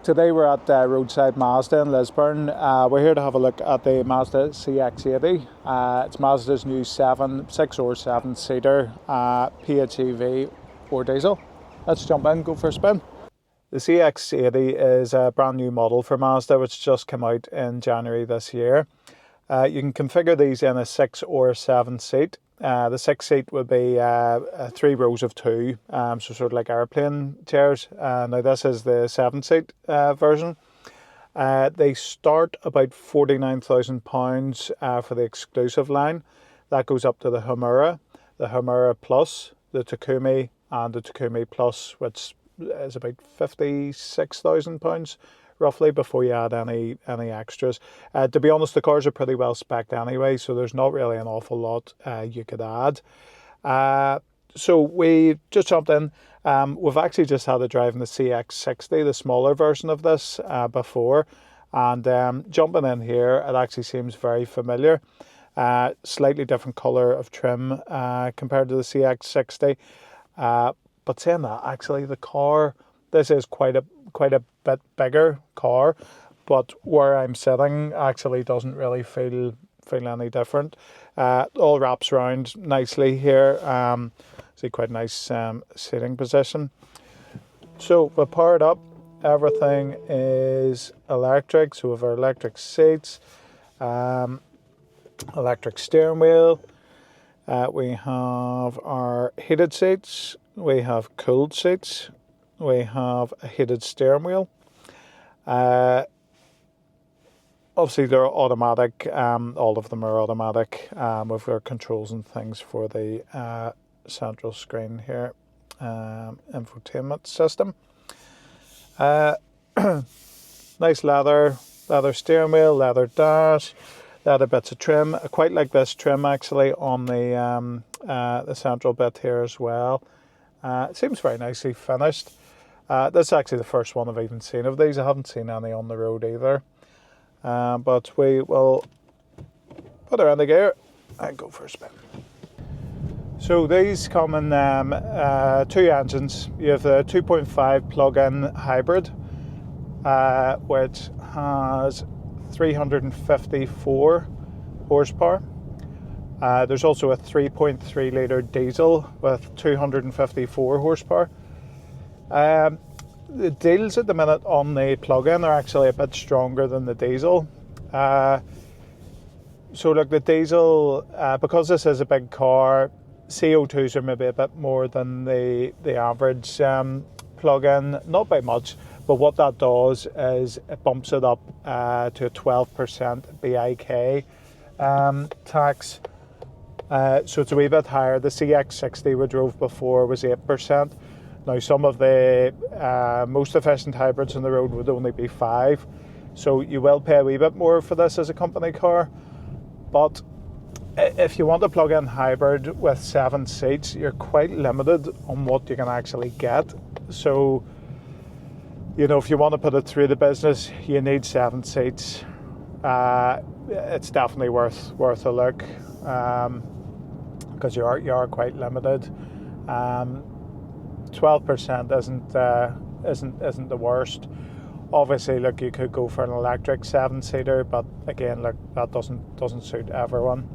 Today we're at Roadside Mazda in Lisburn. We're here to have a look at the Mazda CX80. It's Mazda's new 6 or 7 seater PHEV or diesel. Let's jump in, go for a spin. The CX80 is a brand new model for Mazda which just came out in January this year. You can configure these in a 6 or 7 seat. The 6 seat would be 3 rows of 2, so sort of like airplane chairs. Now this is the 7 seat version. They start about £49,000 for the exclusive line. That goes up to the Humura Plus, the Takumi, and the Takumi Plus, which is about £56,000 roughly before you add any extras. To be honest, the cars are pretty well spec'd anyway, so there's not really an awful lot you could add. So we just jumped in. We've actually just had a drive in the CX60, the smaller version of this, before, and jumping in here, it actually seems very familiar. Slightly different colour of trim compared to the CX60, but saying that, actually the car, this is quite a bit bigger car, but where I'm sitting actually doesn't really feel any different. All wraps around nicely here. See, quite nice seating position. So we powered up. Everything is electric. So we have our electric seats, electric steering wheel. We have our heated seats. We have cooled seats. We have a heated steering wheel. Obviously they're automatic, all of them are automatic. We've got controls and things for the central screen here, infotainment system. Nice leather steering wheel, leather dash, leather bits of trim. I quite like this trim actually on the central bit here as well. It seems very nicely finished. This is actually the first one I've even seen of these. I haven't seen any on the road either. But we will put her in the gear and go for a spin. So these come in 2 engines. You have the 2.5 plug-in hybrid, which has 354 horsepower. There's also a 3.3 litre diesel with 254 horsepower. The deals at the minute on the plug-in are actually a bit stronger than the diesel. So look, the diesel, because this is a big car, CO2s are maybe a bit more than the average plug-in, not by much, but what that does is it bumps it up to a 12% BIK tax. So it's a wee bit higher. The CX60 we drove before was 8%. Now some of the most efficient hybrids on the road would only be 5%. So you will pay a wee bit more for this as a company car. But if you want a plug-in hybrid with 7 seats, you're quite limited on what you can actually get. So, you know, if you want to put it through the business, you need 7 seats. It's definitely worth a look, because you are quite limited. 12% isn't the worst. Obviously, look, you could go for an electric 7-seater, but again, look, that doesn't suit everyone.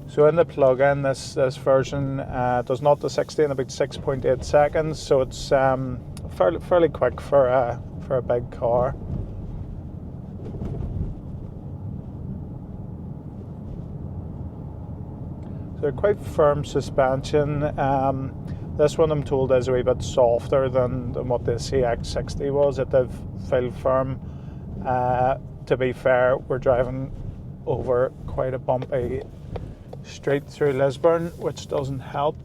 So in the plug-in, this version does not the 60 in about 6.8 seconds, so it's fairly quick for a big car. So they're quite firm suspension. This one I'm told is a wee bit softer than what the CX60 was. It did feel firm. To be fair, we're driving over quite a bumpy street through Lisburn, which doesn't help.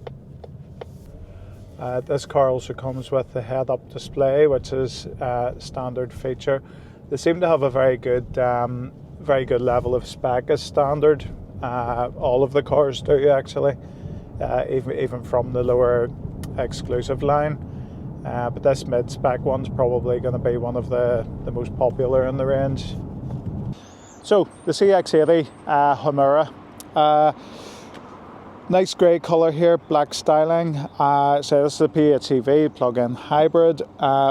This car also comes with the head-up display, which is a standard feature. They seem to have a very good level of spec as standard. All of the cars do actually, even from the lower exclusive line. But this mid-spec one's probably going to be one of the most popular in the range. So the CX80 Humura. Nice grey colour here, black styling. So this is a PHEV plug-in hybrid.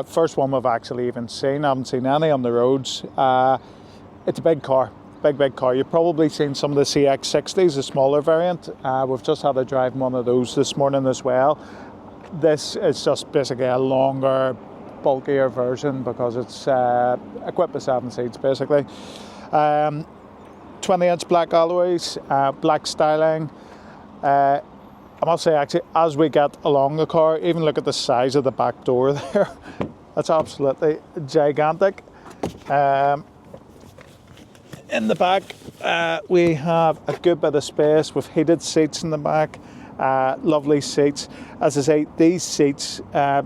First one we've actually even seen. I haven't seen any on the roads. It's a big car, big car. You've probably seen some of the CX60s, the smaller variant. We've just had a drive in one of those this morning as well. This is just basically a longer, bulkier version because it's equipped with 7 seats basically. 20-inch black alloys, black styling. I must say, actually, as we get along the car, even look at the size of the back door there. That's absolutely gigantic. In the back, we have a good bit of space with heated seats in the back. Lovely seats. As I say, these seats,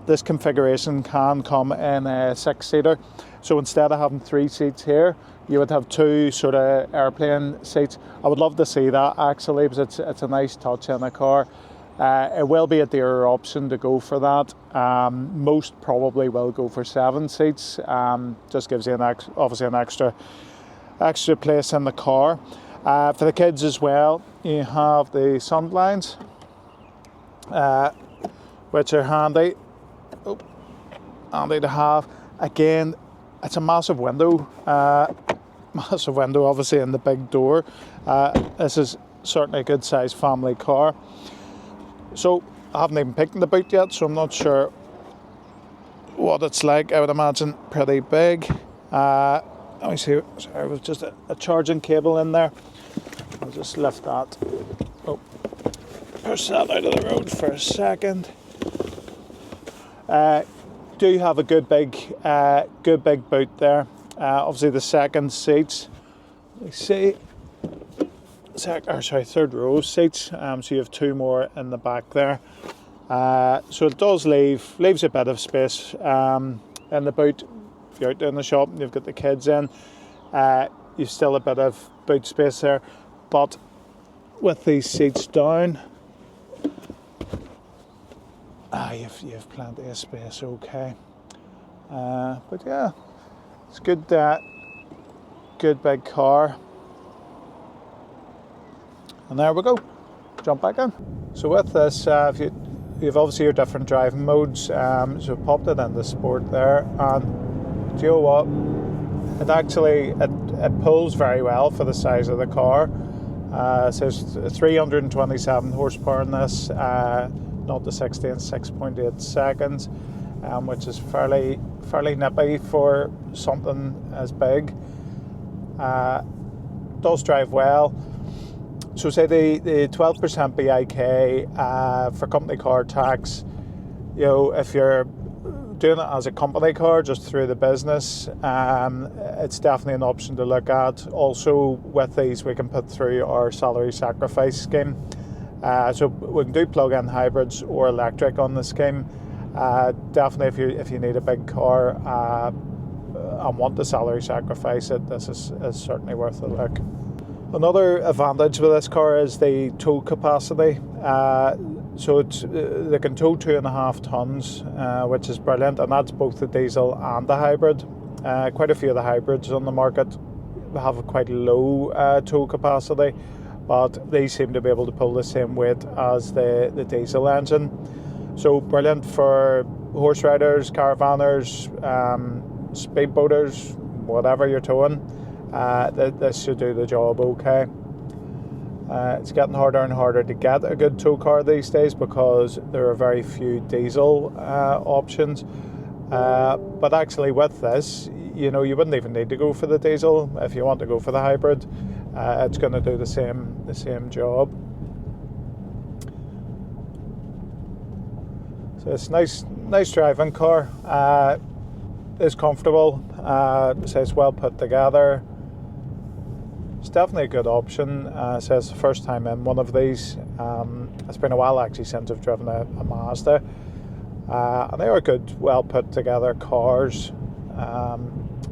this configuration can come in a 6-seater. So instead of having 3 seats here, you would have 2 sort of airplane seats. I would love to see that actually, because it's a nice touch in a car. It will be a dearer option to go for that. Most probably will go for 7 seats. Just gives you obviously an extra place in the car. For the kids as well, you have the sun blinds, which are handy to have. Again, it's a massive window, obviously, in the big door. This is certainly a good sized family car. So I haven't even picked the boot yet, so I'm not sure what it's like. I would imagine pretty big. Let me see. Sorry, with just a charging cable in there. I'll just lift that. Oh, push that out of the road for a second. Do have a good big boot there. Obviously the second seats, you see, third row seats. So you have 2 more in the back there. So it does leaves a bit of space in the boot. If you're out there in the shop and you've got the kids in, you've still a bit of boot space there. But with these seats down, you've plenty of space, okay. But yeah, it's good big car. And there we go, jump back in. So with this, you've obviously your different driving modes. So I've popped it into sport there, and do you know what? It actually it pulls very well for the size of the car. It says 327 horsepower in this, 0 to 60 in 6.8 seconds, which is fairly nippy for something as big. Does drive well. So say the 12% BIK for company car tax, you know, if you're doing it as a company car just through the business, it's definitely an option to look at. Also with these we can put through our salary sacrifice scheme. So we can do plug-in hybrids or electric on the scheme. Definitely if you need a big car and want the salary sacrifice, this is certainly worth a look. Another advantage with this car is the tow capacity. So they can tow 2.5 tons, which is brilliant, and that's both the diesel and the hybrid. Quite a few of the hybrids on the market have a quite low tow capacity, but they seem to be able to pull the same weight as the diesel engine. So brilliant for horse riders, caravanners, speedboaters, whatever you're towing. This should do the job okay. It's getting harder and harder to get a good tow car these days because there are very few diesel options. But actually with this, you know, you wouldn't even need to go for the diesel. If you want to go for the hybrid, it's going to do the same job. So it's nice driving car. It's comfortable. So it's well put together. It's definitely a good option. So it's the first time in one of these. It's been a while actually since I've driven a Mazda. And they are good, well put together cars.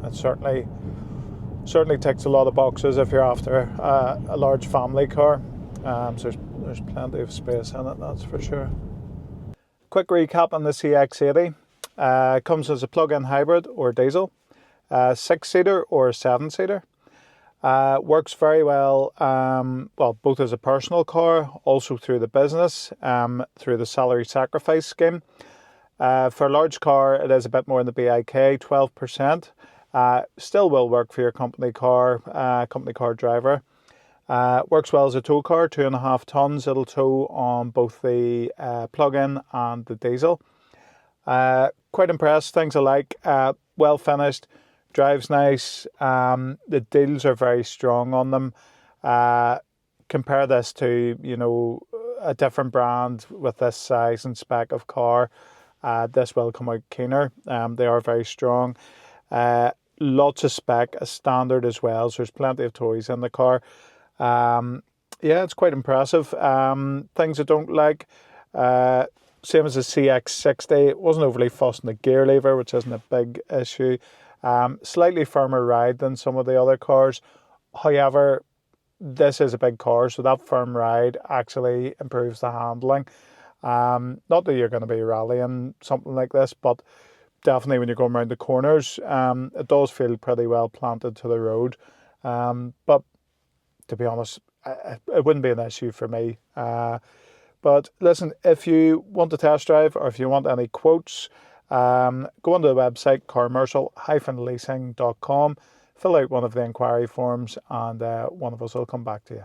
It certainly ticks a lot of boxes if you're after a large family car. So there's plenty of space in it, that's for sure. Quick recap on the CX80. Comes as a plug-in hybrid or diesel, 6-seater or 7-seater. Works very well, well, both as a personal car, also through the business, through the salary sacrifice scheme. For a large car, it is a bit more in the BIK, 12%. Still will work for your company car driver. Works well as a tow car, 2.5 tons. It'll tow on both the plug-in and the diesel. Quite impressed, things I like. Well finished, drives nice. The deals are very strong on them. Compare this to, a different brand with this size and spec of car. This will come out keener. They are very strong. Lots of spec, as standard as well. So there's plenty of toys in the car. Yeah, it's quite impressive. Things I don't like. Same as the CX60. It wasn't overly fussed in the gear lever, which isn't a big issue. Slightly firmer ride than some of the other cars. However, this is a big car, so that firm ride actually improves the handling. Not that you're going to be rallying something like this, but definitely when you're going around the corners, it does feel pretty well planted to the road. But to be honest, it wouldn't be an issue for me. But listen, if you want to test drive or if you want any quotes, go onto the website commercial-leasing.com, fill out one of the inquiry forms, and one of us will come back to you.